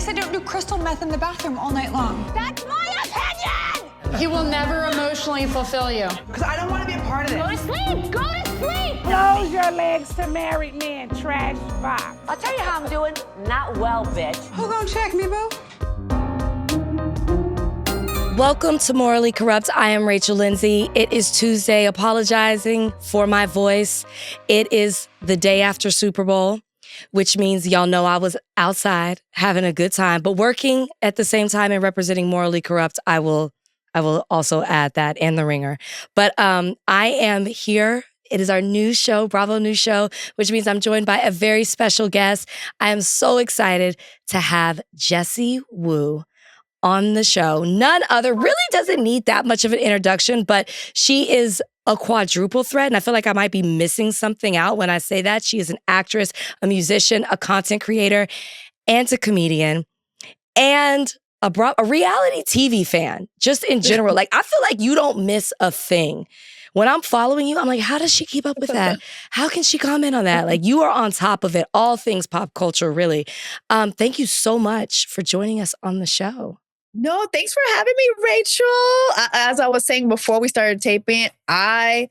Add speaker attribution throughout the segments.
Speaker 1: least I don't do crystal meth in the bathroom all night long.
Speaker 2: That's my opinion!
Speaker 3: He will never emotionally fulfill you.
Speaker 1: Because I don't want to be a part of it.
Speaker 2: Go to sleep! Go to sleep!
Speaker 4: Close your legs to married men, trash box.
Speaker 2: I'll tell you how I'm doing. Not well, bitch.
Speaker 1: Who gonna check me, boo?
Speaker 5: Welcome to Morally Corrupt. I am Rachel Lindsay. It is Tuesday, apologizing for my voice. It is the day after Super Bowl, which means y'all know I was outside having a good time, but working at the same time and representing Morally Corrupt. I will also add that and The Ringer. But I am here. It is our new show, Bravo New Show, which means I'm joined by a very special guest. I am so excited to have Jessie Woo on the show. None other, really doesn't need that much of an introduction, but she is a quadruple threat. And I feel like I might be missing something out when I say that. She is an actress, a musician, a content creator, and a comedian, and a reality TV fan, just in general. Like, I feel like you don't miss a thing. When I'm following you, I'm like, how does she keep up with that? How can she comment on that? Like, you are on top of it, all things pop culture, really. Thank you so much for joining us on the show.
Speaker 6: No, thanks for having me, Rachel. As I was saying before we started taping, watching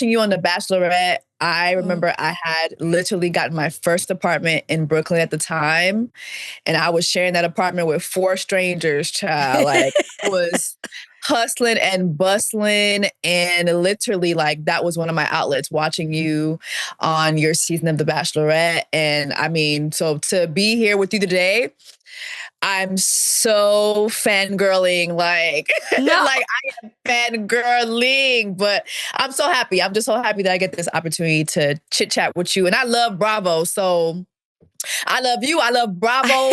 Speaker 6: you on The Bachelorette, I remember I had literally gotten my first apartment in Brooklyn at the time, and I was sharing that apartment with 4 strangers, child. Like, it was hustling and bustling, and literally, like, that was one of my outlets, watching you on your season of The Bachelorette. And I mean, so to be here with you today, I'm so fangirling, like,
Speaker 5: No.
Speaker 6: like I am fangirling, but I'm so happy. I'm just so happy that I get this opportunity to chit chat with you. And I love Bravo, so I love you. I love Bravo.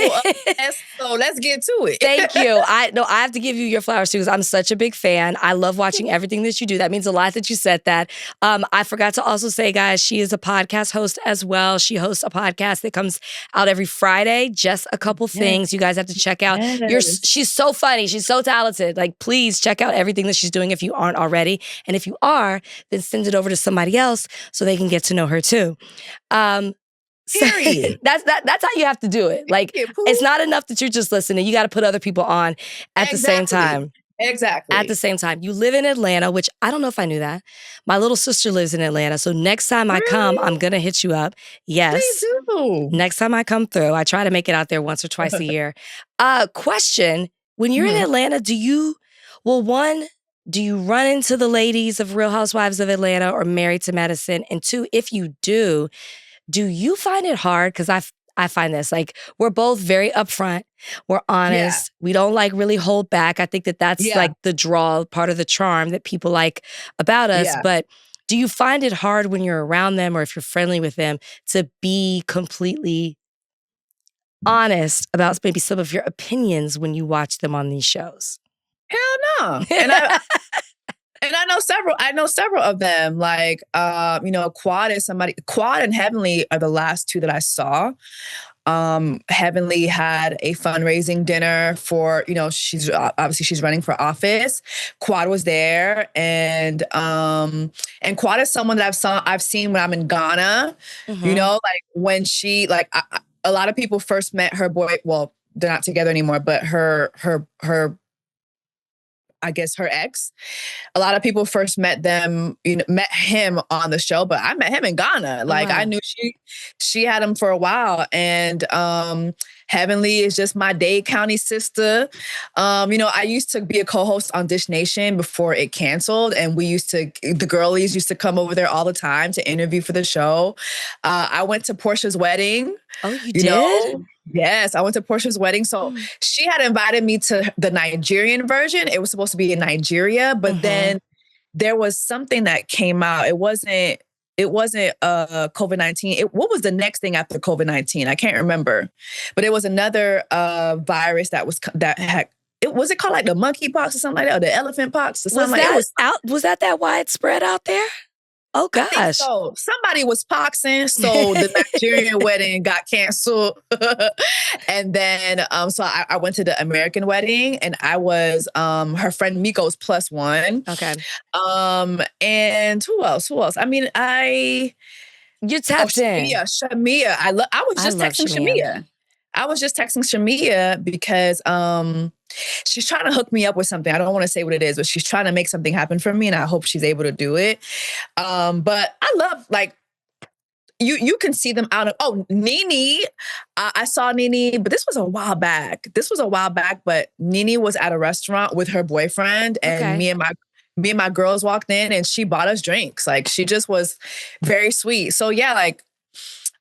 Speaker 6: So let's get to it.
Speaker 5: Thank you. I have to give you your flowers too, because I'm such a big fan. I love watching everything that you do. That means a lot that you said that. I forgot to also say, guys, she is a podcast host as well. She hosts a podcast that comes out every Friday. Just a couple things you guys have to check out. She's so funny. She's so talented. Like, please check out everything that she's doing if you aren't already. And if you are, then send it over to somebody else so they can get to know her too.
Speaker 6: Period.
Speaker 5: That's how you have to do it. Like, it's not enough that you're just listening. You got to put other people on at the same time.
Speaker 6: Exactly.
Speaker 5: At the same time. You live in Atlanta, which I don't know if I knew that. My little sister lives in Atlanta. So next time I come, I'm going to hit you up. Yes.
Speaker 6: Please do.
Speaker 5: Next time I come through, I try to make it out there once or twice a year. Question, when you're in Atlanta, do you run into the ladies of Real Housewives of Atlanta or Married to Medicine? And 2, if you do you find it hard? Because I find this, like, we're both very upfront. We're honest. We don't like really hold back. I think that's like the draw, part of the charm that people like about us. Yeah. But do you find it hard when you're around them, or if you're friendly with them, to be completely honest about maybe some of your opinions when you watch them on these shows?
Speaker 6: Hell no. And I know several of them. Like, Quad and Heavenly are the last 2 that I saw. Heavenly had a fundraising dinner for, she's running for office. Quad was there, and Quad is someone that I've seen when I'm in Ghana. Like, when she, like, a lot of people first met her boy. Well, they're not together anymore, but her I guess her ex. A lot of people first met him on the show, but I met him in Ghana. Like, I knew she had him for a while. And Heavenly is just my Dade County sister. I used to be a co-host on Dish Nation before it canceled, and the girlies used to come over there all the time to interview for the show. I went to Portia's wedding.
Speaker 5: Oh, you did?
Speaker 6: Yes, I went to Portia's wedding. So she had invited me to the Nigerian version. It was supposed to be in Nigeria, but then there was something that came out. It wasn't COVID-19. What was the next thing after COVID-19? I can't remember, but it was another virus that had. Was it called like the monkeypox or something like that, or the elephant pox or something
Speaker 5: Was that widespread out there? Oh, gosh.
Speaker 6: So somebody was poxing, so the Nigerian wedding got canceled. And then, so I went to the American wedding, and I was her friend Miko's +1.
Speaker 5: Okay.
Speaker 6: And who else? I mean,
Speaker 5: you tapped in.
Speaker 6: Shamia. I was just texting Shamia. I was just texting Shamia because she's trying to hook me up with something. I don't want to say what it is, but she's trying to make something happen for me, and I hope she's able to do it. But I love, like, you can see them out of, Nene. I saw Nene, but this was a while back. But Nene was at a restaurant with her boyfriend, and me and my girls walked in, and she bought us drinks. Like, she just was very sweet. So yeah, like,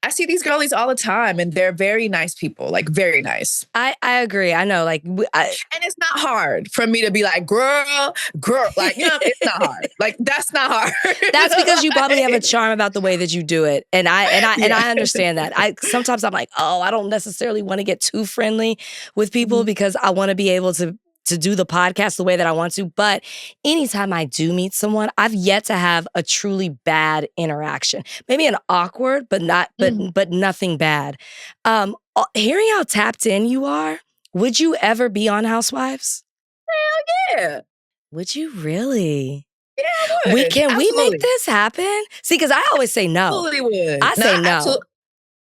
Speaker 6: I see these girlies all the time, and they're very nice people, like, very nice.
Speaker 5: I agree. I know, like,
Speaker 6: and it's not hard for me to be like, girl, like, you know, it's not hard. Like, that's not hard.
Speaker 5: That's because you probably have a charm about the way that you do it, and I understand that. Sometimes I'm like, oh, I don't necessarily want to get too friendly with people because I want to be able to do the podcast the way that I want to. But anytime I do meet someone, I've yet to have a truly bad interaction. Maybe an awkward, but nothing bad. Hearing how tapped in you are, would you ever be on Housewives?
Speaker 6: Hell yeah.
Speaker 5: Would you really?
Speaker 6: Yeah, I would.
Speaker 5: Can we make this happen? See, because I always say no.
Speaker 6: Absolutely would.
Speaker 5: I say no.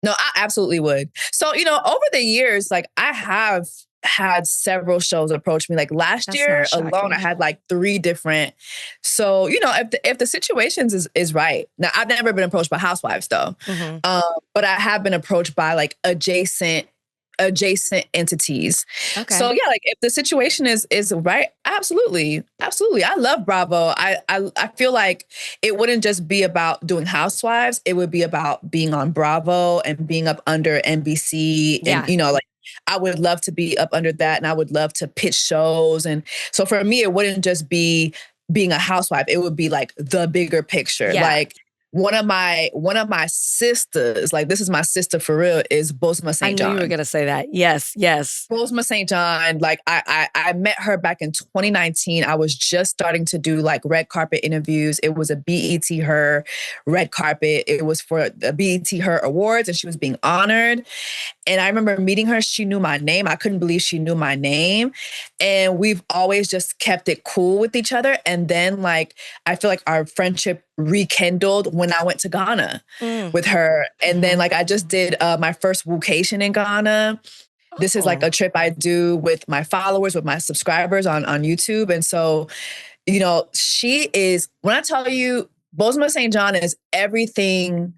Speaker 6: No, I absolutely would. So, you know, over the years, like, I have had several shows approach me. Like, last year alone, I had like 3 different. So, you know, if the situations is right. Now, I've never been approached by Housewives though. But I have been approached by like adjacent entities. Okay. So yeah, like, if the situation is right, absolutely. I love Bravo. I feel like it wouldn't just be about doing Housewives. It would be about being on Bravo and being up under NBC. Yeah. And, you know, like, I would love to be up under that, and I would love to pitch shows. And so for me, it wouldn't just be being a housewife. It would be like the bigger picture. Yeah. Like, one of my sisters, like, this is my sister for real, is Bosma St. John.
Speaker 5: I knew you were gonna say that. Yes.
Speaker 6: Bosma St. John. Like, I met her back in 2019. I was just starting to do like red carpet interviews. It was a BET Her red carpet. It was for the BET Her Awards, and she was being honored. And I remember meeting her. She knew my name. I couldn't believe she knew my name. And we've always just kept it cool with each other. And then, like, I feel like our friendship rekindled when I went to Ghana with her. And then, like, I just did my first Woocation in Ghana. This is like a trip I do with my followers, with my subscribers on YouTube. And so, you know, she is, when I tell you, Bosma St. John is everything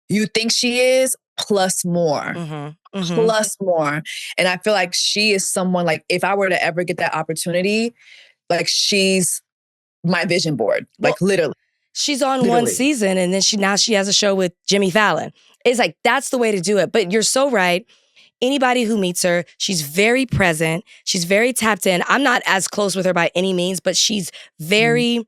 Speaker 6: you think she is, plus more. Plus more. And I feel like she is someone, like, if I were to ever get that opportunity, like, she's my vision board. Like, literally.
Speaker 5: She's on one season, and then she has a show with Jimmy Fallon. It's like, that's the way to do it. But you're so right. Anybody who meets her, she's very present. She's very tapped in. I'm not as close with her by any means, but she's very,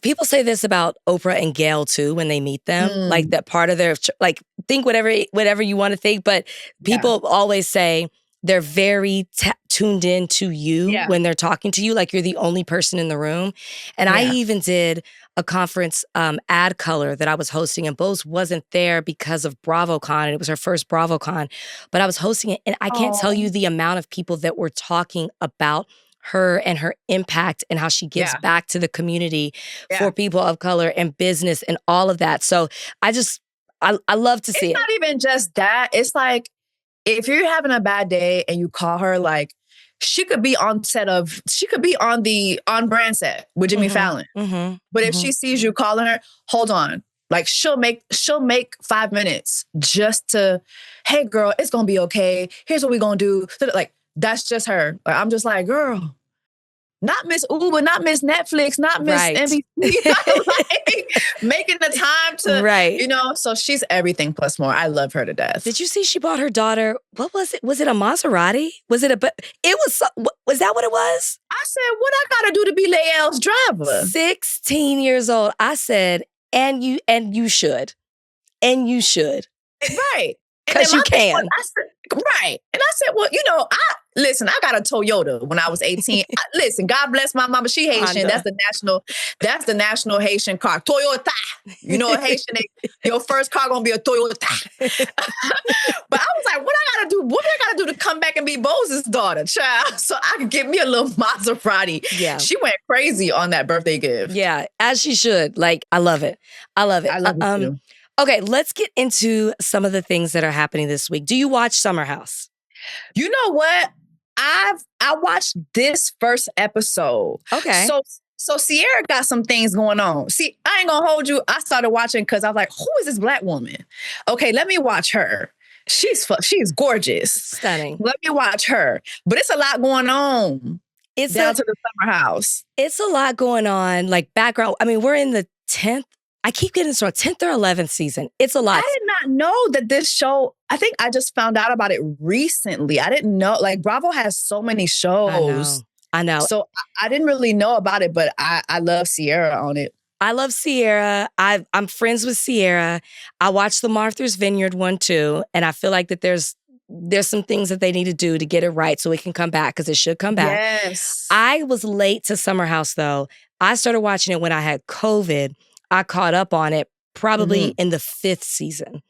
Speaker 5: people say this about Oprah and Gayle too when they meet them, like, that part of their, like, think whatever you want to think, but people always say they're very tuned in to you when they're talking to you, like you're the only person in the room. And I even did a conference ad color that I was hosting, and Bose wasn't there because of BravoCon, and it was her first BravoCon, but I was hosting it, and I can't tell you the amount of people that were talking about her and her impact and how she gives back to the community for people of color and business and all of that. So I love to see it.
Speaker 6: It's not even just that. It's like, if you're having a bad day and you call her, like, she could be on the on-brand set with Jimmy Fallon. But if she sees you calling her, hold on. Like, she'll make 5 minutes just to, hey girl, it's gonna be okay. Here's what we're gonna do. Like, that's just her. Like, I'm just like, girl, not Miss Uber, not Miss Netflix, not Miss NBC. Like, making the time to, you know, so she's everything plus more. I love her to death.
Speaker 5: Did you see she bought her daughter, what was it? Was it a Maserati? Was that what it was?
Speaker 6: I said, what I gotta do to be Lael's driver?
Speaker 5: 16 years old. I said, and you should.
Speaker 6: Right.
Speaker 5: Because you can.
Speaker 6: Right. And I said, well, you know, I got a Toyota when I was 18. Listen, God bless my mama. She Haitian. That's the national Haitian car. Toyota. You know, a Haitian, your first car gonna be a Toyota. But I was like, what do I gotta do to come back and be Bose's daughter, child? So I could get me a little Maserati. Yeah. She went crazy on that birthday gift.
Speaker 5: Yeah, as she should. Like, I love it. I love it.
Speaker 6: I love it too.
Speaker 5: Okay, let's get into some of the things that are happening this week. Do you watch Summer House?
Speaker 6: You know what? I watched this first episode.
Speaker 5: Okay.
Speaker 6: So Sierra got some things going on. See, I ain't gonna hold you. I started watching because I was like, who is this black woman? Okay, let me watch her. She's gorgeous.
Speaker 5: Stunning.
Speaker 6: Let me watch her. But it's a lot going on. It's down to the Summer House.
Speaker 5: It's a lot going on, like background. I mean, we're in the 10th. I keep getting this wrong. 10th or 11th season. It's a lot.
Speaker 6: I did not know that this show, I think I just found out about it recently. I didn't know, like Bravo has so many shows.
Speaker 5: I know.
Speaker 6: So I didn't really know about it, but I love Sierra on it.
Speaker 5: I love Sierra. I'm friends with Sierra. I watched the Martha's Vineyard one too, and I feel like that there's some things that they need to do to get it right so it can come back, because it should come back.
Speaker 6: Yes.
Speaker 5: I was late to Summer House though. I started watching it when I had COVID. I caught up on it probably in the 5th season.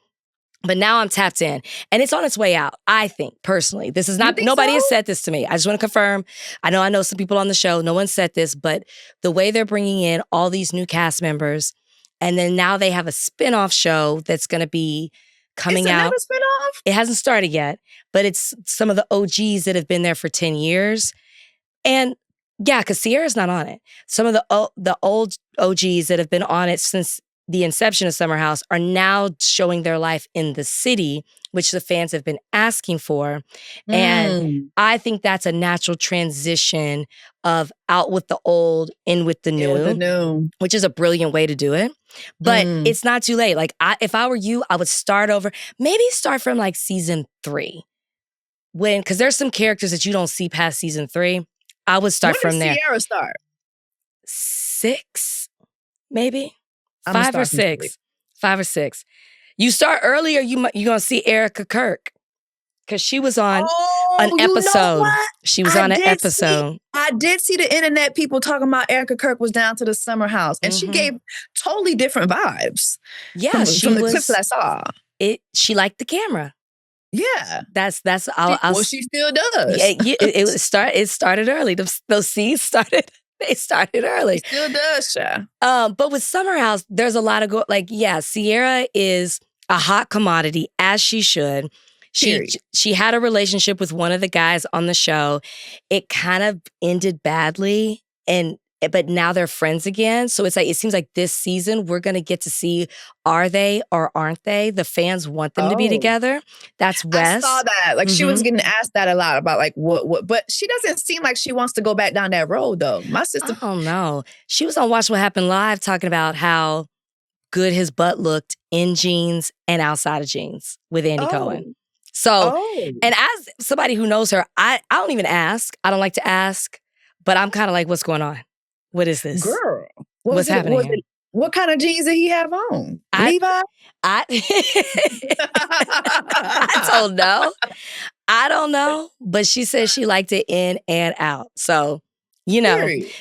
Speaker 5: But now I'm tapped in, and it's on its way out, I think, personally. This is not, nobody has said this to me. I just want to confirm. I know some people on the show, no one said this, but the way they're bringing in all these new cast members, and then now they have a spinoff show that's going to be coming out.
Speaker 6: It's another spinoff?
Speaker 5: It hasn't started yet, but it's some of the OGs that have been there for 10 years. And yeah, because Sierra's not on it. Some of the old OGs that have been on it since the inception of Summer House are now showing their life in the city, which the fans have been asking for. And I think that's a natural transition of out with the old, in with the new, which is a brilliant way to do it. But it's not too late. Like, if I were you, I would start over. Maybe start from like season 3. Because there's some characters that you don't see past season 3. I would start from there.
Speaker 6: When did Sierra start?
Speaker 5: 6, maybe. 5 or 6. 5 or 6. You start earlier, you're going to see Erica Kirk. Because she was on an episode. She was on an episode.
Speaker 6: I did see the internet people talking about Erica Kirk was down to the Summer House. And she gave totally different vibes.
Speaker 5: Yeah,
Speaker 6: from the clips that I saw.
Speaker 5: She liked the camera.
Speaker 6: Yeah.
Speaker 5: She
Speaker 6: still does.
Speaker 5: Yeah, it started early. Those scenes started. They started early.
Speaker 6: It still does, yeah.
Speaker 5: But with Summer House, there's a lot of Sierra is a hot commodity, as she should. She had a relationship with one of the guys on the show. It kind of ended badly, but now they're friends again. So it seems like this season we're gonna get to see, are they or aren't they? The fans want them to be together. That's Wes.
Speaker 6: I saw that. Like she was getting asked that a lot about like what, but she doesn't seem like she wants to go back down that road though. My sister.
Speaker 5: Oh no, she was on Watch What Happened Live talking about how good his butt looked in jeans and outside of jeans with Andy Cohen. So, and as somebody who knows her, I don't even ask. I don't like to ask, but I'm kind of like, what's going on? What is this?
Speaker 6: Girl.
Speaker 5: What's happening here?
Speaker 6: What kind of jeans did he have on? Levi?
Speaker 5: I don't know. I don't know. But she said she liked it in and out. So,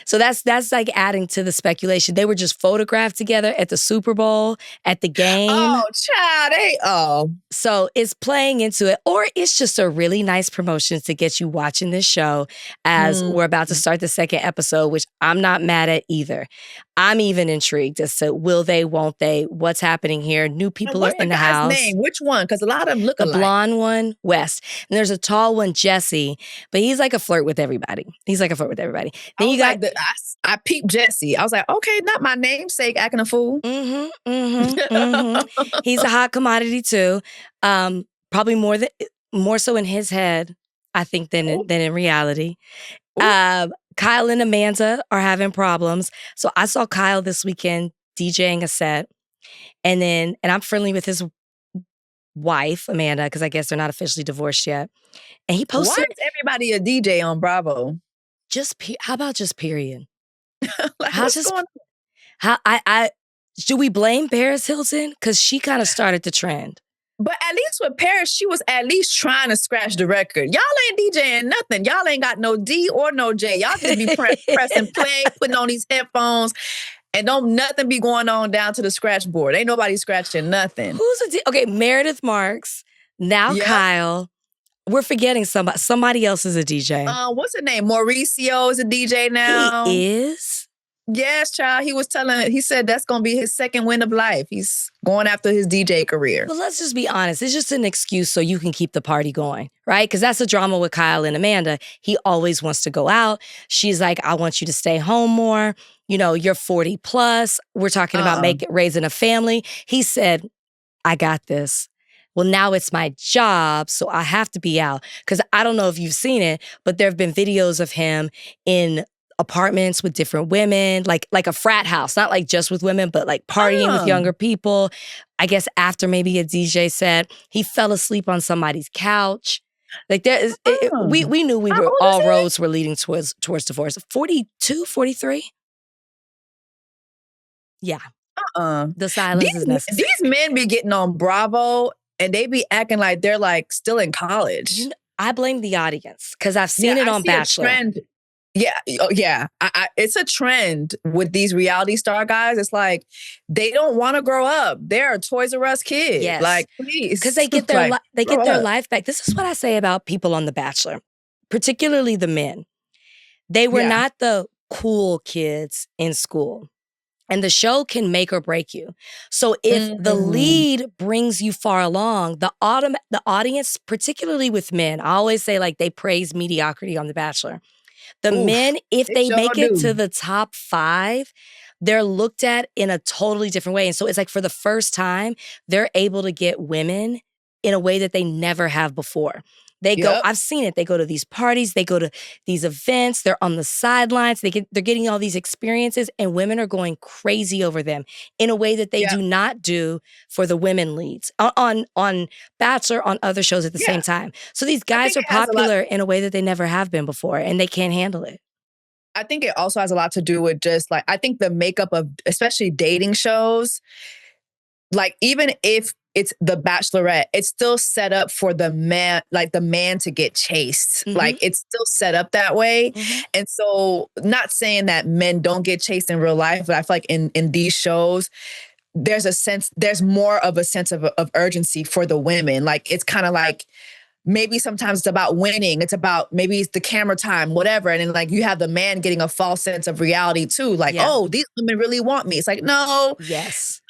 Speaker 5: so that's like adding to the speculation. They were just photographed together at the Super Bowl, at the game.
Speaker 6: Oh, child.
Speaker 5: So it's playing into it. Or it's just a really nice promotion to get you watching this show as we're about to start the 2nd episode, which I'm not mad at either. I'm even intrigued as to will they, won't they, what's happening here. New people are in the house.
Speaker 6: What's the guy's name? Which one? Because a lot of them look alike.
Speaker 5: The blonde one, West. And there's a tall one, Jesse. But he's like a flirt with everybody. Then you got
Speaker 6: I peeped Jessie. I was like, okay, not my namesake acting a fool.
Speaker 5: He's a hot commodity too. Probably more so in his head, I think, than in reality. Kyle and Amanda are having problems. So I saw Kyle this weekend DJing a set. And I'm friendly with his wife, Amanda, because I guess they're not officially divorced yet. And he posted.
Speaker 6: Why is everybody a DJ on Bravo?
Speaker 5: How about just period?
Speaker 6: Like, what's going on?
Speaker 5: Do we blame Paris Hilton? Because she kind of started the trend.
Speaker 6: But at least with Paris, she was at least trying to scratch the record. Y'all ain't DJing nothing. Y'all ain't got no D or no J. Y'all just be pressing play, putting on these headphones, and don't nothing be going on down to the scratch board. Ain't nobody scratching nothing.
Speaker 5: Who's a D? Okay, Meredith Marks. Now Kyle. We're forgetting somebody. Somebody else is a DJ.
Speaker 6: What's her name? Mauricio is a DJ now.
Speaker 5: He is?
Speaker 6: Yes, child. He said that's going to be his second win of life. He's going after his DJ career.
Speaker 5: But let's just be honest. It's just an excuse so you can keep the party going, right? Because that's the drama with Kyle and Amanda. He always wants to go out. She's like, I want you to stay home more. You know, you're 40 plus. We're talking about raising a family. He said, I got this. Well, now it's my job, so I have to be out. Because I don't know if you've seen it, but there have been videos of him in apartments with different women, like a frat house, not like just with women, but like partying with younger people. I guess after maybe a DJ set, he fell asleep on somebody's couch. Like we knew all roads were leading towards divorce. 42, 43? Yeah. The silence is necessary.
Speaker 6: These men be getting on Bravo and they be acting like they're like still in college.
Speaker 5: I blame the audience because I've seen it on Bachelor.
Speaker 6: Yeah. It's a trend with these reality star guys. It's like they don't want to grow up. They're a Toys R Us kid.
Speaker 5: Yes.
Speaker 6: Like, please.
Speaker 5: Because they get their life back. This is what I say about people on The Bachelor, particularly the men. They were not the cool kids in school. And the show can make or break you. So if the lead brings you far along, the audience, particularly with men, I always say like they praise mediocrity on The Bachelor. The men, if they make it to the top 5, they're looked at in a totally different way. And so it's like for the first time, they're able to get women in a way that they never have before. They go, I've seen it. They go to these parties, they go to these events, they're on the sidelines, they're getting all these experiences, and women are going crazy over them in a way that they do not do for the women leads on Bachelor, on other shows at the same time. So these guys are popular in a way that they never have been before, and they can't handle it.
Speaker 6: I think it also has a lot to do with just like, I think the makeup of especially dating shows, like even if it's The Bachelorette, it's still set up for the man, like the man to get chased. Like it's still set up that way. And so not saying that men don't get chased in real life, but I feel like in these shows, there's more of a sense of urgency for the women. Like it's kind of like, maybe sometimes it's about winning. It's about maybe it's the camera time, whatever. And then like you have the man getting a false sense of reality too. Like, oh, these women really want me. It's like, no.
Speaker 5: Yes.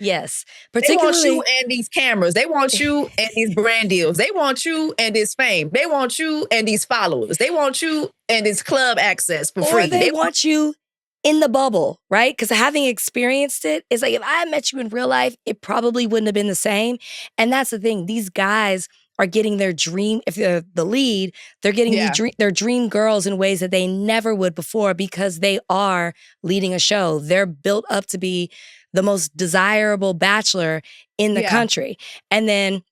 Speaker 6: Yes.
Speaker 5: Particularly,
Speaker 6: they want you and these cameras. They want you and these brand deals. They want you and this fame. They want you and these followers. They want you and this club access for free.
Speaker 5: Or they want you in the bubble, right? Because having experienced it, it's like if I had met you in real life, it probably wouldn't have been the same. And that's the thing. These guys are getting their dream, if they're the lead, they're getting their dream girls in ways that they never would before because they are leading a show. They're built up to be the most desirable bachelor in the country. And then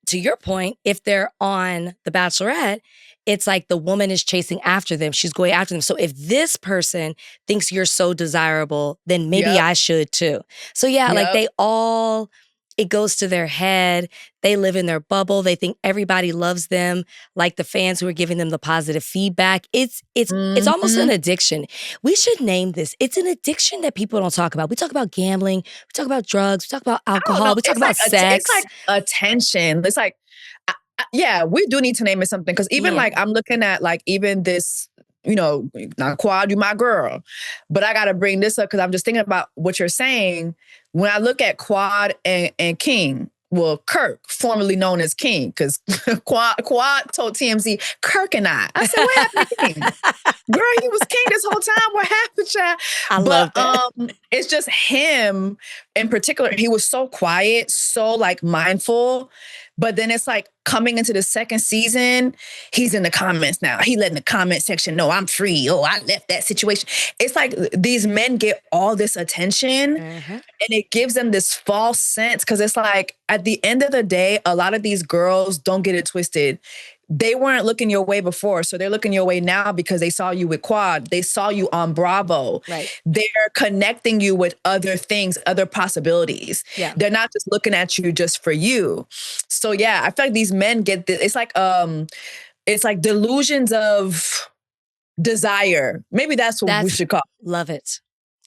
Speaker 5: to your point, if they're on The Bachelorette, it's like the woman is chasing after them. She's going after them. So if this person thinks you're so desirable, then maybe I should too. So like they all, it goes to their head. They live in their bubble. They think everybody loves them, like the fans who are giving them the positive feedback. It's almost an addiction. We should name this. It's an addiction that people don't talk about. We talk about gambling. We talk about drugs. We talk about alcohol. We talk about sex.
Speaker 6: It's like attention. It's like, we do need to name it something. Because even like I'm looking at like even this, you know, not Quad, you my girl. But I got to bring this up because I'm just thinking about what you're saying. When I look at Quad and King, well, Kirk, formerly known as King, because Quad told TMZ, Kirk and I said, what happened to King? Girl, he was King this whole time. What happened, child?
Speaker 5: I love that.
Speaker 6: It's just him in particular. He was so quiet, so like mindful. But then it's like coming into the second season, he's in the comments now. He letting the comment section know I'm free. Oh, I left that situation. It's like these men get all this attention and it gives them this false sense. Cause it's like at the end of the day, a lot of these girls, don't get it twisted, they weren't looking your way before. So they're looking your way now because they saw you with Quad. They saw you on Bravo.
Speaker 5: Right.
Speaker 6: They're connecting you with other things, other possibilities. Yeah. They're not just looking at you just for you. So I feel like these men get this. It's like delusions of desire. Maybe that's what we should call it.
Speaker 5: Love it.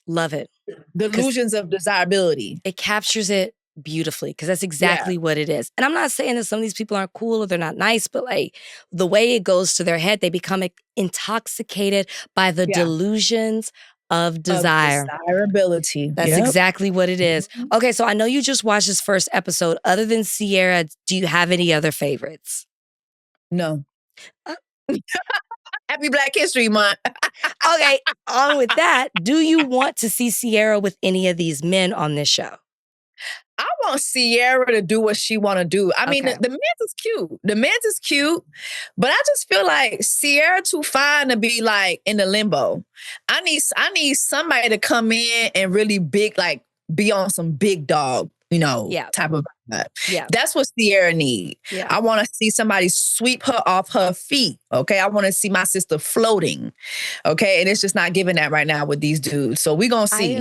Speaker 5: Love it.
Speaker 6: Delusions of desirability.
Speaker 5: It captures it beautifully because that's exactly what it is. And I'm not saying that some of these people aren't cool or they're not nice, but like the way it goes to their head, they become intoxicated by the delusions of desire.
Speaker 6: Of desirability.
Speaker 5: That's exactly what it is. Okay, so I know you just watched this first episode. Other than Sierra, do you have any other favorites?
Speaker 6: No. Happy Black History Month.
Speaker 5: Okay, on with that. Do you want to see Sierra with any of these men on this show?
Speaker 6: I want Sierra to do what she want to do. I mean, the men's is cute. The men's is cute, but I just feel like Sierra too fine to be like in the limbo. I need somebody to come in and really big, like be on some big dog, type of vibe.
Speaker 5: Yeah.
Speaker 6: That's what Sierra need.
Speaker 5: Yeah.
Speaker 6: I want to see somebody sweep her off her feet. Okay. I want to see my sister floating. Okay. And it's just not giving that right now with these dudes. So we're going to see.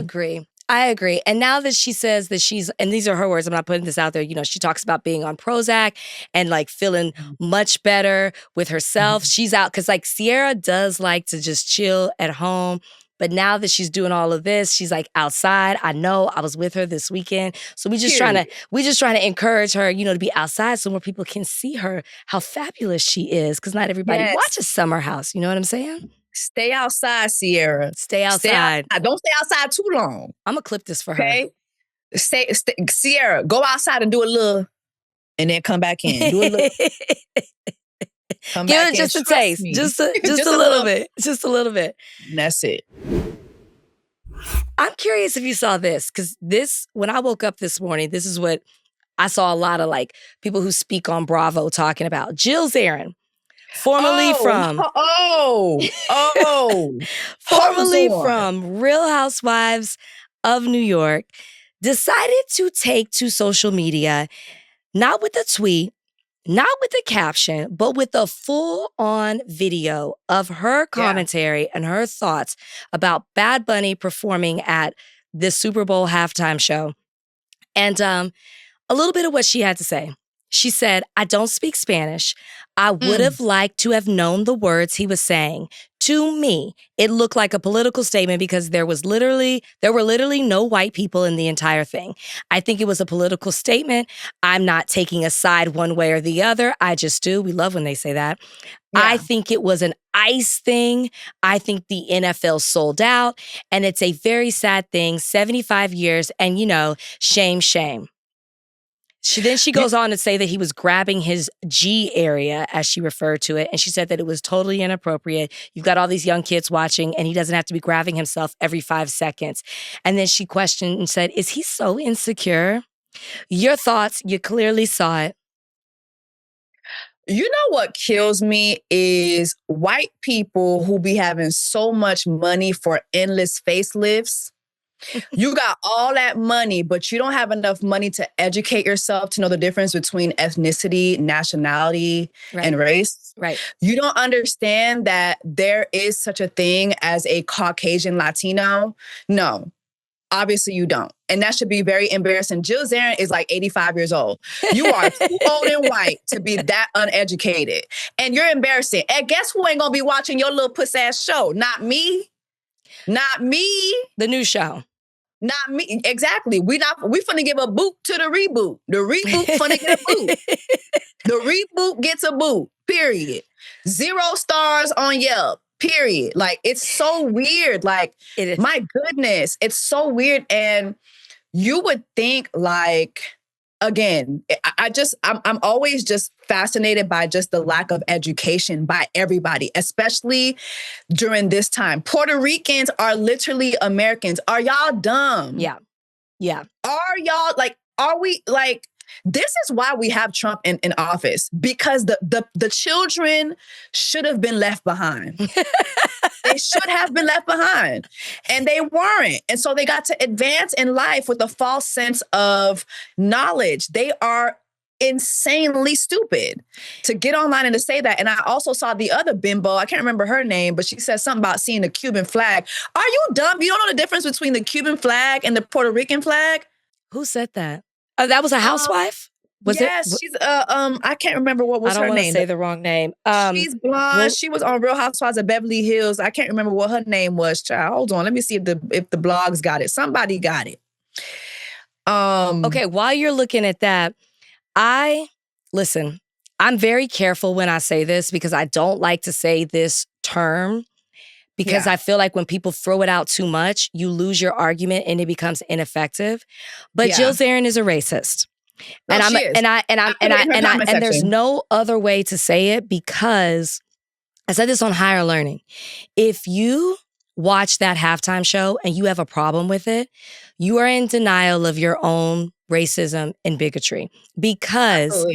Speaker 5: I agree. And now that she says that and these are her words, I'm not putting this out there, she talks about being on Prozac and like feeling much better with herself. She's out because like Sierra does like to just chill at home. But now that she's doing all of this, she's like outside. I know I was with her this weekend. So we just trying to encourage her, to be outside so more people can see her, how fabulous she is. Because not everybody watches Summer House. You know what I'm saying?
Speaker 6: Stay outside, Sierra.
Speaker 5: Stay outside.
Speaker 6: Don't stay outside too long.
Speaker 5: I'm going to clip this for her.
Speaker 6: Stay, Sierra, go outside and do a little, and then come back in. Do a little.
Speaker 5: Give it just a taste. Just a little bit. Just a little bit.
Speaker 6: And that's it.
Speaker 5: I'm curious if you saw this, because when I woke up this morning, this is what I saw a lot of like people who speak on Bravo talking about. Jill Zarin. Formerly from Real Housewives of New York, decided to take to social media, not with a tweet, not with a caption, but with a full-on video of her commentary and her thoughts about Bad Bunny performing at the Super Bowl halftime show. And a little bit of what she had to say. She said, "I don't speak Spanish. I would have liked to have known the words he was saying. To me, it looked like a political statement because there were literally no white people in the entire thing. I think it was a political statement. I'm not taking a side one way or the other. I just do. We love when they say that. Yeah. I think it was an ICE thing. I think the NFL sold out, and it's a very sad thing. 75 years, and shame, shame." She goes on to say that he was grabbing his G area, as she referred to it, and she said that it was totally inappropriate. You've got all these young kids watching, and he doesn't have to be grabbing himself every 5 seconds. And then she questioned and said, "Is he so insecure?" Your thoughts, you clearly saw it.
Speaker 6: You know what kills me is white people who be having so much money for endless facelifts. You got all that money, but you don't have enough money to educate yourself to know the difference between ethnicity, nationality, and race.
Speaker 5: Right.
Speaker 6: You don't understand that there is such a thing as a Caucasian Latino. No, obviously you don't. And that should be very embarrassing. Jill Zarin is like 85 years old. You are too old and white to be that uneducated. And you're embarrassing. And guess who ain't going to be watching your little puss-ass show? Not me. Not me.
Speaker 5: The new show.
Speaker 6: Not me. Exactly. We finna give a boot to the reboot. The reboot finna get a boot. The reboot gets a boot. Period. 0 stars on Yelp. Period. Like, it's so weird. Like, my goodness, it's so weird. And you would think, like, again, I'm always just fascinated by just the lack of education by everybody, especially during this time. Puerto Ricans are literally Americans. Are y'all dumb?
Speaker 5: Yeah. Yeah.
Speaker 6: Are y'all are we this is why we have Trump in office, because the children should have been left behind. They should have been left behind, and they weren't. And so they got to advance in life with a false sense of knowledge. They are insanely stupid to get online and to say that. And I also saw the other bimbo, I can't remember her name, but she said something about seeing the Cuban flag. Are you dumb? You don't know the difference between the Cuban flag and the Puerto Rican flag?
Speaker 5: Who said that? Oh, that was a housewife?
Speaker 6: Yes, she's I can't remember what was her name.
Speaker 5: I don't want to say the wrong name.
Speaker 6: She's blonde. She was on Real Housewives of Beverly Hills. I can't remember what her name was, child. Hold on, let me see if the blogs got it. Somebody got it.
Speaker 5: Okay, while you're looking at that, I'm very careful when I say this because I don't like to say this term because I feel like when people throw it out too much, you lose your argument and it becomes ineffective. But Jill Zarin is a racist.
Speaker 6: No,
Speaker 5: And there's no other way to say it, because I said this on Higher Learning. If you watch that halftime show and you have a problem with it, you are in denial of your own racism and bigotry, because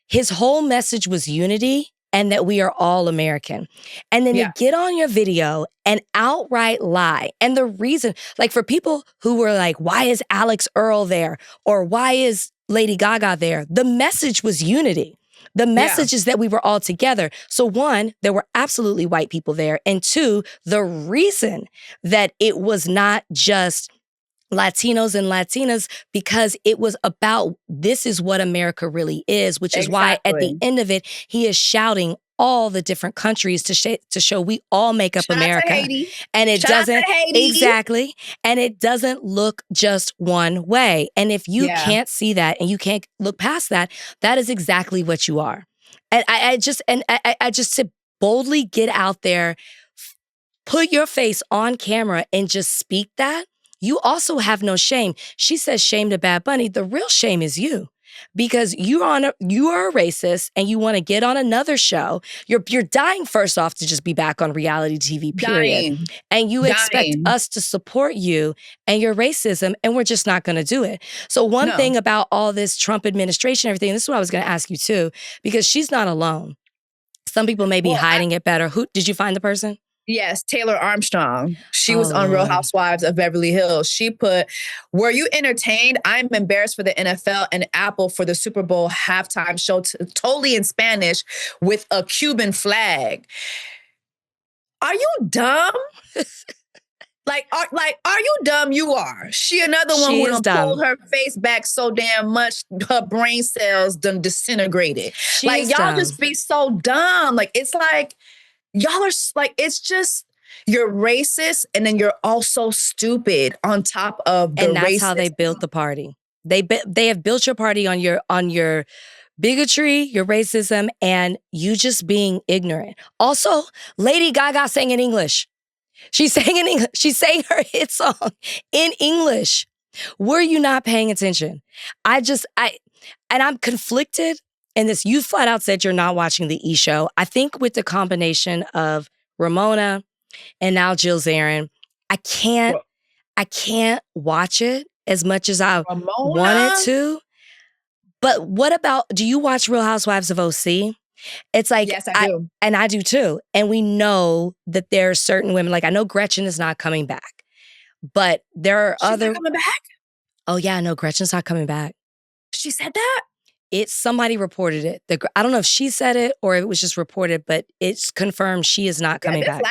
Speaker 5: his whole message was unity and that we are all American. And then to get on your video and outright lie. And the reason, like, for people who were like, why is Alex Earl there? Or why is Lady Gaga there? The message was unity. The message is that we were all together. So one, there were absolutely white people there. And two, the reason that it was not just Latinos and Latinas, because it was about, this is what America really is, which is why at the end of it, he is shouting all the different countries to show we all make up America. And it doesn't, exactly, and it doesn't look just one way. And if you can't see that and you can't look past that, that is exactly what you are. And I just to boldly get out there, put your face on camera and just speak that. You also have no shame. She says shame to Bad Bunny. The real shame is you, because you are a racist and you want to get on another show. You're dying, first off, to just be back on reality TV, period. And you expect us to support you and your racism, and we're just not going to do it. So one thing about all this Trump administration, everything, and this is what I was going to ask you too, because she's not alone. Some people may be hiding it better. Who did you find the person?
Speaker 6: Yes, Taylor Armstrong. She was on Real Housewives of Beverly Hills. She put, were you entertained? I'm embarrassed for the NFL and Apple for the Super Bowl halftime show totally in Spanish with a Cuban flag. Are you dumb? Are you dumb? You are. She another one who done pulled her face back so damn much, her brain cells done disintegrated. Y'all dumb. Just be so dumb. It's like, y'all are like, it's just, you're racist and then you're also stupid on top of the racism. And that's how they built the party. They have built your party on your bigotry, your racism, and you just being ignorant. Also, Lady Gaga sang in English. She sang in English. She sang her hit song in English. Were you not paying attention? And I'm conflicted. And this, you flat out said you're not watching the E! Show. I think with the combination of Ramona and now Jill Zarin, I can't watch it as much as I wanted to. But what about, do you watch Real Housewives of OC? It's like, yes, I do. And I do too. And we know that there are certain women, like I know Gretchen is not coming back, but there are She's not coming back? Oh yeah, no, Gretchen's not coming back. She said that?
Speaker 5: Somebody reported it. I don't know if she said it or it was just reported, but it's confirmed she is not coming back.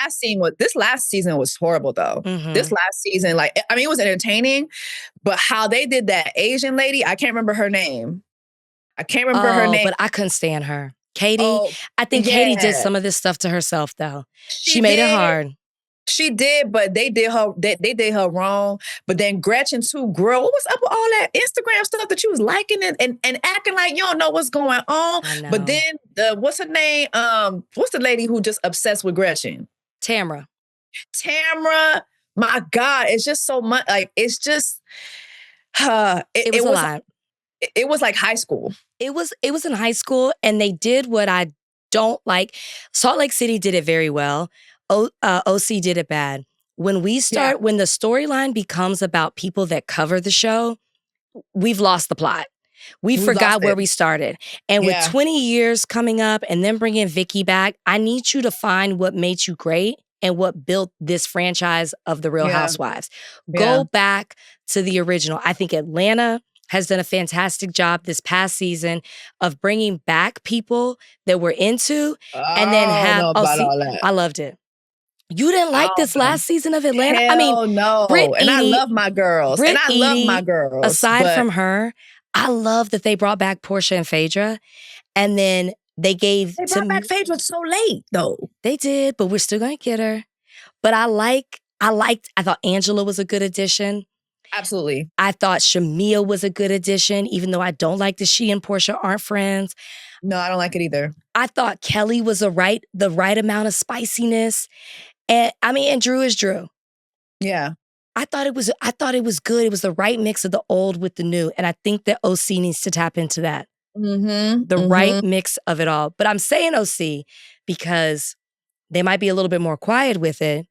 Speaker 6: This last season was horrible though. Mm-hmm. This last season, it was entertaining, but how they did that Asian lady, I can't remember her name. But I couldn't stand her. Katie, I think Katie did some of this stuff to herself though. She made it hard. She did, but they did her wrong. But then Gretchen too, girl, what was up with all that Instagram stuff that you was liking and acting like you don't know what's going on? But then what's her name? What's the lady who just obsessed with Gretchen?
Speaker 5: Tamra, my God, it's just so much. It's just it was a lot.
Speaker 6: It was like high school.
Speaker 5: It was in high school, and they did what I don't like. Salt Lake City did it very well. OC did it bad. When the storyline becomes about people that cover the show, we've lost the plot. We forgot where we started. And with 20 years coming up and then bringing Vicky back, I need you to find what made you great and what built this franchise of The Real Housewives. Go back to the original. I think Atlanta has done a fantastic job this past season of bringing back people that we're into and then have... I loved it. You didn't like this last season of Atlanta?
Speaker 6: No. I love my girls. Aside
Speaker 5: from her, I love that they brought back Portia and Phaedra. And then they brought
Speaker 6: back Phaedra so late, though.
Speaker 5: They did, but we're still going to get her. But I thought Angela was a good addition.
Speaker 6: Absolutely.
Speaker 5: I thought Shamia was a good addition, even though I don't like that she and Portia aren't friends.
Speaker 6: No, I don't like it either.
Speaker 5: I thought Kelly was the right amount of spiciness. And Drew is Drew.
Speaker 6: Yeah.
Speaker 5: I thought it was good. It was the right mix of the old with the new. And I think that OC needs to tap into that. The right mix of it all. But I'm saying OC because they might be a little bit more quiet with it,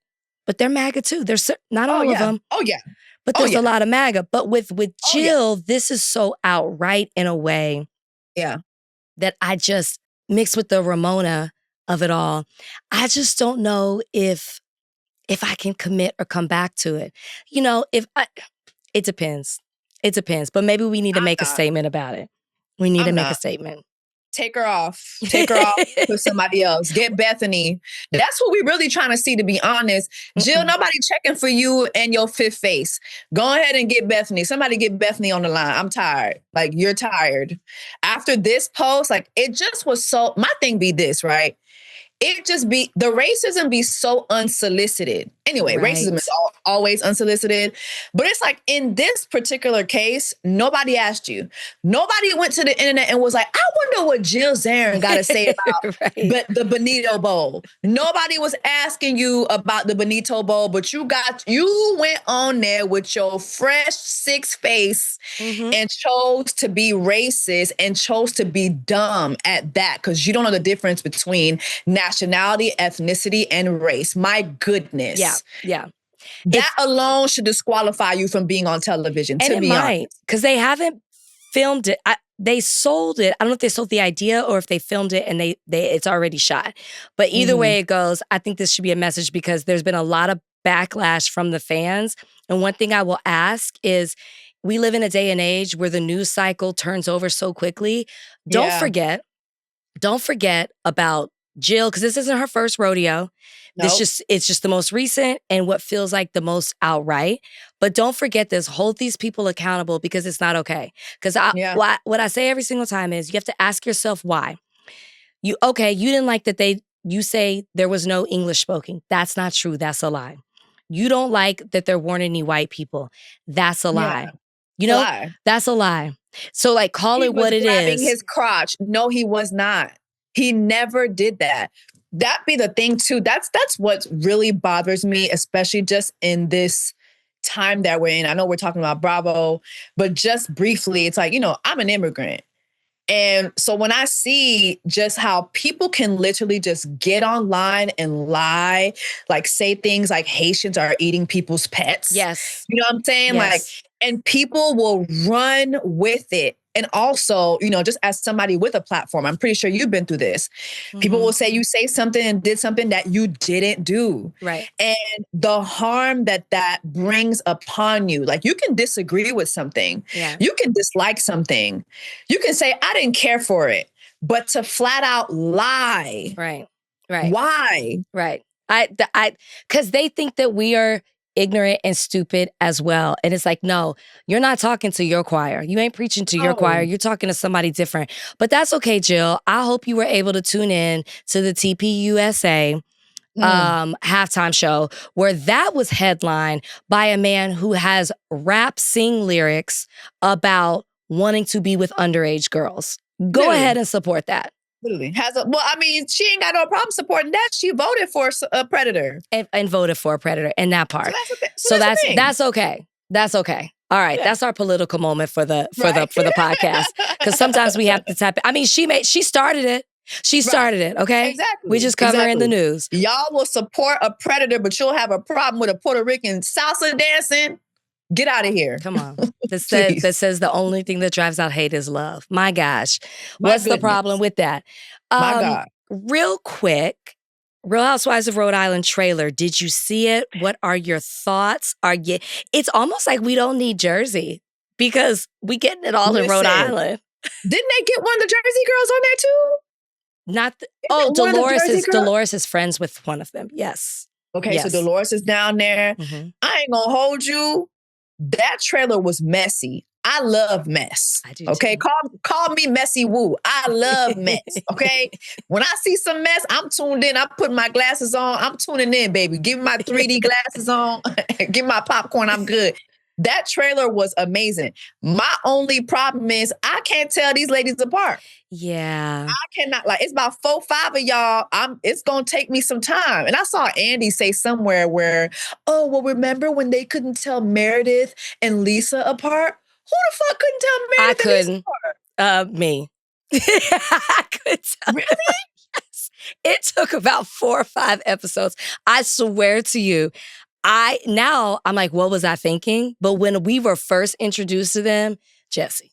Speaker 5: but they're MAGA too. There's not all of them.
Speaker 6: Oh, yeah.
Speaker 5: But there's a lot of MAGA. But with Jill, this is so outright in a way that I just mixed with the Ramona of it all. I just don't know if I can commit or come back to it. It depends. It depends. But maybe we need to make a statement about it. We need to make a statement.
Speaker 6: Take her off. Take her off with somebody else. Get Bethany. That's what we're really trying to see, to be honest. Jill, nobody checking for you and your fifth face. Go ahead and get Bethany. Somebody get Bethany on the line. I'm tired. Like, you're tired. After this post, like, it just was so... My thing be this, right? It just be... The racism be so unsolicited. Anyway, racism is always unsolicited. But it's like, in this particular case, nobody asked you. Nobody went to the internet and was like, I wonder what Jill Zarin got to say about the Benito Bowl. Nobody was asking you about the Benito Bowl, but you went on there with your fresh six face and chose to be racist and chose to be dumb at that because you don't know the difference between nationality, ethnicity, and race. My goodness.
Speaker 5: Yeah.
Speaker 6: That alone should disqualify you from being on television,
Speaker 5: and
Speaker 6: to be honest.
Speaker 5: Might, because they haven't filmed it. They sold it. I don't know if they sold the idea or if they filmed it and it's already shot. But either way it goes, I think this should be a message because there's been a lot of backlash from the fans. And one thing I will ask is, we live in a day and age where the news cycle turns over so quickly. Don't forget about Jill, because this isn't her first rodeo. Nope. It's just the most recent and what feels like the most outright. But don't forget this. Hold these people accountable because it's not okay. Because what I say every single time is you have to ask yourself why. You didn't like that you say there was no English spoken. That's not true. That's a lie. You don't like that there weren't any white people. That's a lie. That's a lie. So like call it what it is.
Speaker 6: Grabbing his crotch. No, he was not. He never did that. That be the thing too. That's what really bothers me, especially just in this time that we're in. I know we're talking about Bravo, but just briefly, it's like, I'm an immigrant. And so when I see just how people can literally just get online and lie, like say things like Haitians are eating people's pets.
Speaker 5: Yes.
Speaker 6: You know what I'm saying?
Speaker 5: Yes.
Speaker 6: Like, and people will run with it. And also, just as somebody with a platform, I'm pretty sure you've been through this. People will say you say something and did something that you didn't do.
Speaker 5: Right.
Speaker 6: And the harm that brings upon you. Like, you can disagree with something. Yeah. You can dislike something. You can say, I didn't care for it. But to flat out lie.
Speaker 5: Right.
Speaker 6: Why?
Speaker 5: Right. Because they think that we are ignorant and stupid as well. And it's like, no, you're not talking to your choir. You ain't preaching to your choir. You're talking to somebody different. But that's okay, Jill. I hope you were able to tune in to the TPUSA halftime show where that was headlined by a man who has rap sing lyrics about wanting to be with underage girls. Go ahead and support that.
Speaker 6: Literally she ain't got no problem supporting that. She voted for a predator
Speaker 5: and voted for a predator in that part. So that's okay. That's okay. All right, that's our political moment for the podcast because sometimes we have to tap. I mean, she started it. She started it. Okay,
Speaker 6: exactly.
Speaker 5: We just cover in the news.
Speaker 6: Y'all will support a predator, but you'll have a problem with a Puerto Rican salsa dancing. Get out of here.
Speaker 5: Come on. That says the only thing that drives out hate is love. My gosh. What's the problem with that?
Speaker 6: My God.
Speaker 5: Real quick, Real Housewives of Rhode Island trailer. Did you see it? What are your thoughts? It's almost like we don't need Jersey because we getting it all in Rhode Island.
Speaker 6: Didn't they get one of the Jersey girls on there too?
Speaker 5: Dolores is friends with one of them. Yes.
Speaker 6: Okay,
Speaker 5: yes.
Speaker 6: So Dolores is down there.
Speaker 5: Mm-hmm.
Speaker 6: I ain't gonna hold you. That trailer was messy. I love mess.
Speaker 5: I do
Speaker 6: okay,
Speaker 5: too.
Speaker 6: call me Messy Woo. I love mess. Okay, when I see some mess, I'm tuned in. I'm putting my glasses on. I'm tuning in, baby. Give me my 3D glasses on. Give me my popcorn. I'm good. That trailer was amazing. My only problem is I can't tell these ladies apart.
Speaker 5: Yeah.
Speaker 6: I cannot, like, it's about 4, 5 of y'all. It's going to take me some time. And I saw Andy say somewhere where, oh, well, remember when they couldn't tell Meredith and Lisa apart? Who the fuck couldn't tell Meredith
Speaker 5: I couldn't.
Speaker 6: and Lisa apart?
Speaker 5: Me. I could tell.
Speaker 6: Really?
Speaker 5: Yes. It took about 4 or 5 episodes. I swear to you. I'm like, what was I thinking? But when we were first introduced to them, Jessie,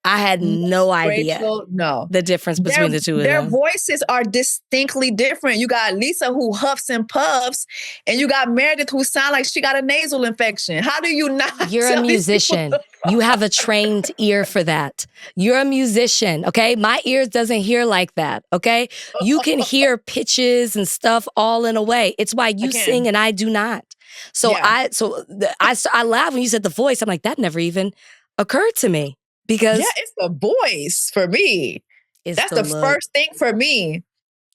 Speaker 5: I had no idea the difference between the two of them.
Speaker 6: Their voices are distinctly different. You got Lisa who huffs and puffs, and you got Meredith who sound like she got a nasal infection. How do you not?
Speaker 5: You're a musician. You have a trained ear for that. You're a musician, okay? My ears doesn't hear like that, okay? You can hear pitches and stuff all in a way. It's why you sing and I do not. So yeah. I laugh when you said the voice. I'm like, that never even occurred to me. Because
Speaker 6: it's the voice for me. That's the first thing for me.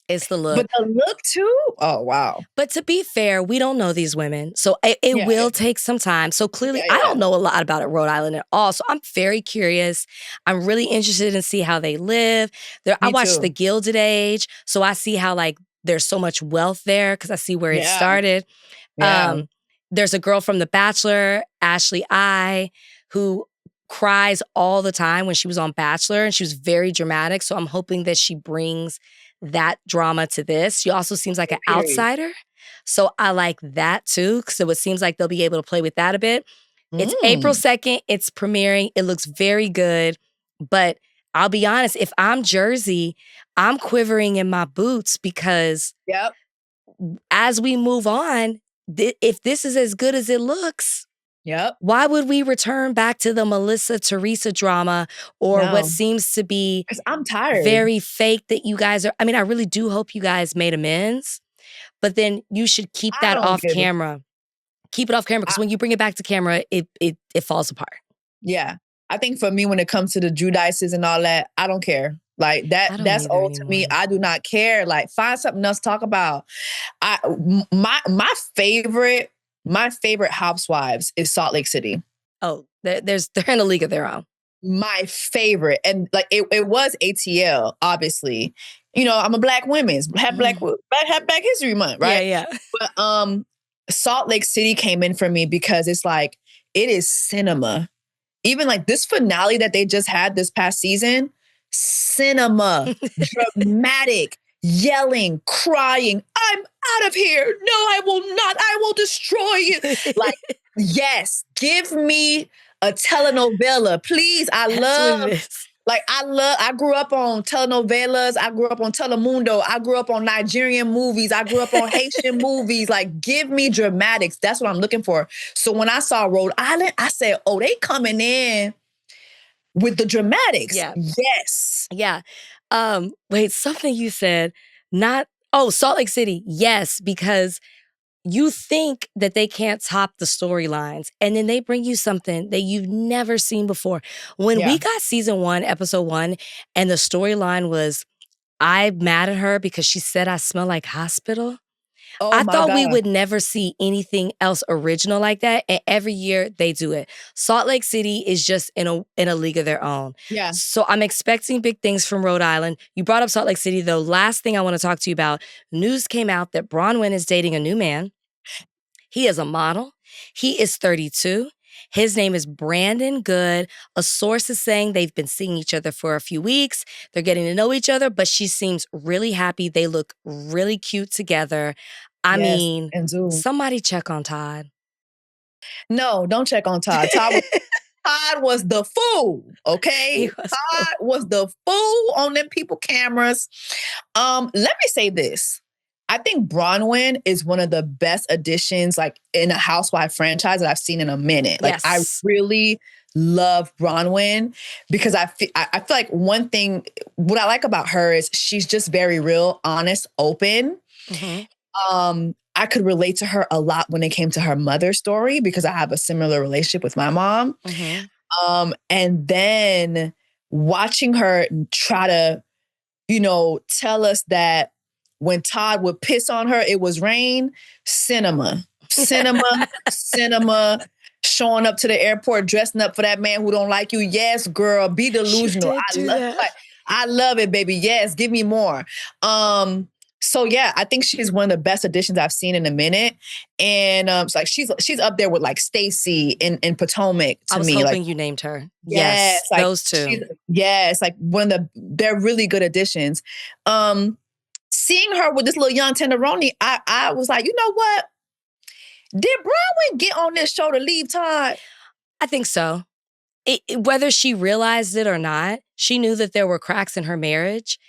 Speaker 5: It's the look.
Speaker 6: But the look too? Oh, wow.
Speaker 5: But to be fair, we don't know these women. So it will take some time. So clearly, I don't know a lot about Rhode Island at all. So I'm very curious. I'm really interested in see how they live. I watched The Gilded Age. So I see how like there's so much wealth there because I see where it started. Yeah. There's a girl from The Bachelor, Ashleigh, who cries all the time when she was on Bachelor, and she was very dramatic. So I'm hoping that she brings that drama to this. She also seems like an outsider. So I like that too. So it seems like they'll be able to play with that a bit. It's April 2nd. It's premiering. It looks very good. But I'll be honest, if I'm Jersey, I'm quivering in my boots because as we move on, if this is as good as it looks, why would we return back to the Melissa Teresa drama or what seems to be
Speaker 6: I'm tired.
Speaker 5: Very fake that you guys are? I mean, I really do hope you guys made amends, but then you should keep that off camera. Keep it off camera because when you bring it back to camera, it falls apart.
Speaker 6: Yeah. I think for me, when it comes to the Judices and all that, I don't care. Like that's old to me. I do not care. Like find something else to talk about. My favorite Housewives is Salt Lake City.
Speaker 5: Oh, they're in a league of their own.
Speaker 6: My favorite. And like it was ATL, obviously. You know, I'm a Black women's, have Black History Month, right?
Speaker 5: Yeah.
Speaker 6: But Salt Lake City came in for me because it's like, it is cinema. Even like this finale that they just had this past season, cinema, dramatic, yelling, crying, I'm out of here. No, I will not. I will destroy you. Like, yes, give me a telenovela, please. I grew up on telenovelas. I grew up on Telemundo. I grew up on Nigerian movies. I grew up on Haitian movies. Like, give me dramatics. That's what I'm looking for. So when I saw Rhode Island, I said, oh, they coming in with the dramatics.
Speaker 5: Yeah.
Speaker 6: Yes.
Speaker 5: Yeah. Wait, something you said, Salt Lake City. Yes, because you think that they can't top the storylines, and then they bring you something that you've never seen before. When we got season 1, episode 1, and the storyline was, I'm mad at her because she said I smell like hospital.
Speaker 6: Oh,
Speaker 5: I thought we would never see anything else original like that. And every year they do it. Salt Lake City is just in a league of their own.
Speaker 6: Yeah.
Speaker 5: So I'm expecting big things from Rhode Island. You brought up Salt Lake City, though. Last thing I want to talk to you about, news came out that Bronwyn is dating a new man. He is a model. He is 32. His name is Brandon Good. A source is saying they've been seeing each other for a few weeks. They're getting to know each other, but she seems really happy. They look really cute together. I mean, somebody check on Todd.
Speaker 6: No, don't check on Todd. Todd was the fool, okay? Todd was the fool on them people cameras. Let me say this. I think Bronwyn is one of the best additions like in a Housewife franchise that I've seen in a minute. Like I really love Bronwyn because I feel like one thing, what I like about her is she's just very real, honest, open. Mm-hmm. I could relate to her a lot when it came to her mother story because I have a similar relationship with my mom. Mm-hmm. And then watching her try to, tell us that when Todd would piss on her, it was rain. Cinema. showing up to the airport, dressing up for that man who don't like you. Yes, girl, be delusional. I love it, baby. Yes, give me more. So yeah, I think she's one of the best additions I've seen in a minute. And it's like she's up there with like Stacey in Potomac to me.
Speaker 5: I was
Speaker 6: like,
Speaker 5: hoping you named her.
Speaker 6: Yes, like,
Speaker 5: those two.
Speaker 6: Like they're really good additions. Seeing her with this little young tenderoni, I was like, you know what? Did Bronwyn get on this show to leave Todd?
Speaker 5: I think so. Whether she realized it or not, she knew that there were cracks in her marriage.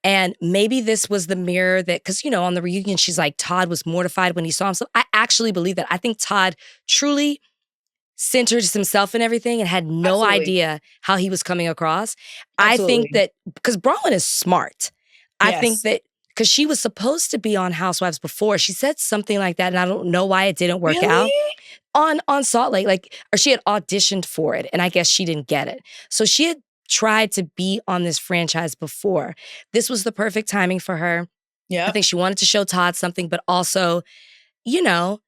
Speaker 5: And maybe this was the mirror that, because, you know, on the reunion, she's like, Todd was mortified when he saw himself. I actually believe that. I think Todd truly centered himself in everything and had no idea how he was coming across. Absolutely. I think that, because Bronwyn is smart. I think that, because she was supposed to be on Housewives before, she said something like that, and I don't know why it didn't work out. On Salt Lake, or she had auditioned for it, and I guess she didn't get it. So she had tried to be on this franchise before. This was the perfect timing for her. Yeah. I think she wanted to show Todd something, but also, you know,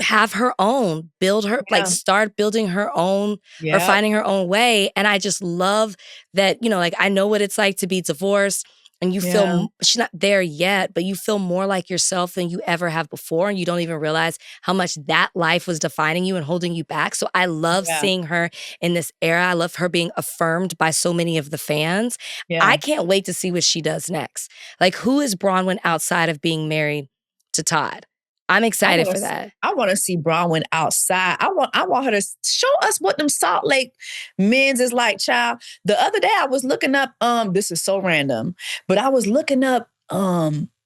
Speaker 5: have her own, build her, like start building her own or finding her own way. And I just love that, you know, like I know what it's like to be divorced. And you feel, she's not there yet, but you feel more like yourself than you ever have before. And you don't even realize how much that life was defining you and holding you back. So I love seeing her in this era. I love her being affirmed by so many of the fans. I can't wait to see what she does next. Like, who is Bronwyn outside of being married to Todd? I'm excited for that.
Speaker 6: I want to see Bronwyn outside. I want her to show us what them Salt Lake men's is like, child. The other day I was looking up, this is so random, but I was looking up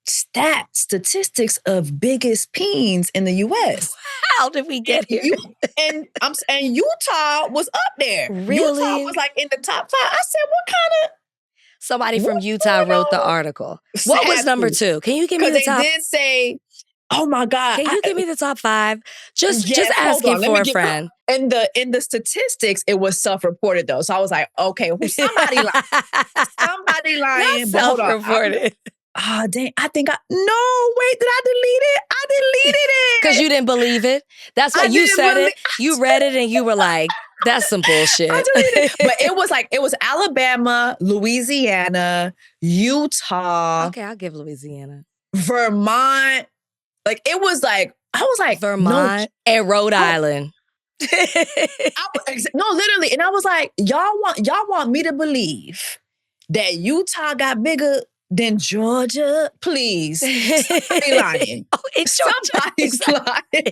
Speaker 6: statistics of biggest peens in the US.
Speaker 5: How did we get here?
Speaker 6: And Utah was up there.
Speaker 5: Really?
Speaker 6: Utah was like in the top 5. I said, what kind of...
Speaker 5: Somebody from Utah wrote the article. What was number 2? Can you give me the top?
Speaker 6: They did say... Oh my God.
Speaker 5: Can you give me the top 5? Just asking for a friend.
Speaker 6: In the statistics, it was self-reported though. So I was like, okay, somebody lying. Somebody lying.
Speaker 5: Not self-reported.
Speaker 6: Oh, dang. Wait, did I delete it? I deleted it.
Speaker 5: Because you didn't believe it. That's why you said it. You read it and you were like, that's some bullshit.
Speaker 6: But it was Alabama, Louisiana, Utah.
Speaker 5: Okay, I'll give Louisiana.
Speaker 6: Vermont. Like, it was like, I was like,
Speaker 5: Vermont and Rhode Island.
Speaker 6: No, literally. And I was like, y'all want me to believe that Utah got bigger than Georgia? Please. Somebody lying.
Speaker 5: It's Georgia.
Speaker 6: Somebody's lying.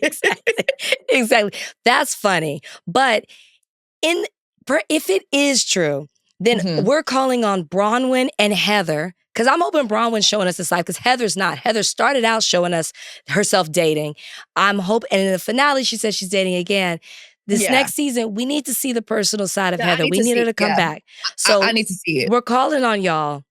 Speaker 5: Exactly. That's funny. But if it is true, then we're calling on Bronwyn and Heather. Because I'm hoping Bronwyn's showing us this life, because Heather's not. Heather started out showing us herself dating. I'm hoping, and in the finale, she says she's dating again. This next season, we need to see the personal side of Heather. We need her to come back. So
Speaker 6: I need to see it.
Speaker 5: We're calling on y'all.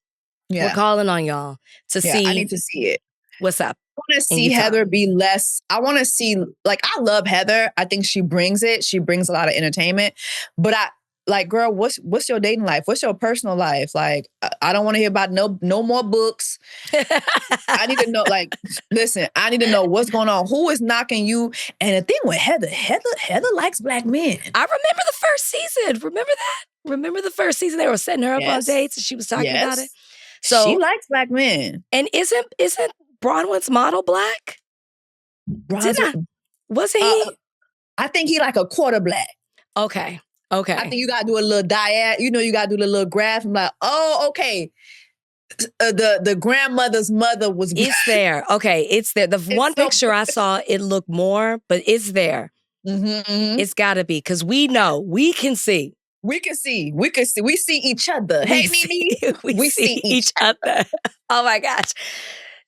Speaker 5: Yeah. We're calling on y'all to see.
Speaker 6: I need to see it.
Speaker 5: What's up?
Speaker 6: I want to see Heather be less. I want to see, like, I love Heather. I think she brings it. She brings a lot of entertainment. But like, girl, what's your dating life? What's your personal life? Like, I don't want to hear about no more books. I need to know, like, listen, I need to know what's going on. Who is knocking you? And the thing with Heather likes black men.
Speaker 5: I remember the first season. Remember that? Remember the first season? They were setting her up on dates and she was talking about it. So
Speaker 6: she likes black men.
Speaker 5: And isn't Bronwyn's model black? Wasn't he?
Speaker 6: I think he like a quarter black.
Speaker 5: Okay.
Speaker 6: I think you gotta do a little diet. You know, you gotta do the little graph. I'm like, oh, okay. The grandmother's mother was.
Speaker 5: It's there. Okay, it's there. The one picture I saw, it looked more, but it's there. It's gotta be, because we know, we can see.
Speaker 6: We see each other. Hey, Nene.
Speaker 5: We see each other. Oh my gosh.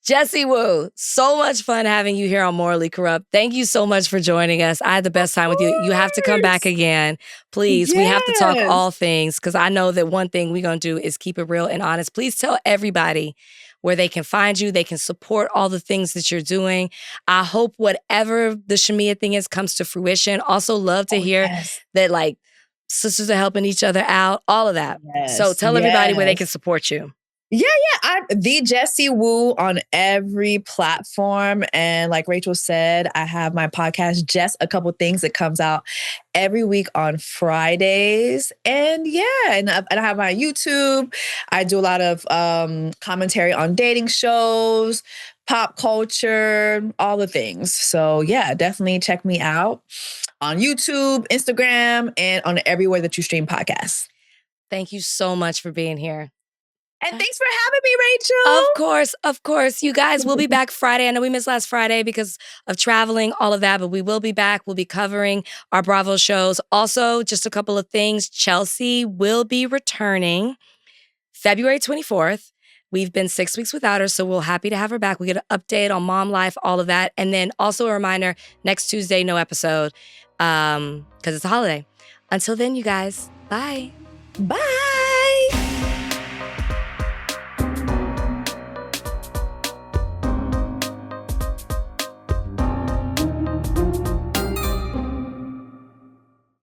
Speaker 5: Jessie Woo, so much fun having you here on Morally Corrupt. Thank you so much for joining us. I had the best time with you. You have to come back again. Please, we have to talk all things, because I know that one thing we're going to do is keep it real and honest. Please tell everybody where they can find you. They can support all the things that you're doing. I hope whatever the Shamia thing is comes to fruition. Also love to hear that, like, sisters are helping each other out, all of that. So tell everybody where they can support you.
Speaker 6: I'm the Jessie Woo on every platform. And like Rachel said, I have my podcast, Just a Couple Things, that comes out every week on Fridays. And and I have my YouTube. I do a lot of commentary on dating shows, pop culture, all the things. So yeah, definitely check me out on YouTube, Instagram, and on everywhere that you stream podcasts.
Speaker 5: Thank you so much for being here.
Speaker 6: And thanks for having me, Rachel.
Speaker 5: Of course. You guys, we'll be back Friday. I know we missed last Friday because of traveling, all of that, but we will be back. We'll be covering our Bravo shows. Also, just a couple of things. Chelsea will be returning February 24th. We've been 6 weeks without her, so we're happy to have her back. We get an update on mom life, all of that. And then also a reminder, next Tuesday, no episode, because it's a holiday. Until then, you guys, bye.
Speaker 6: Bye.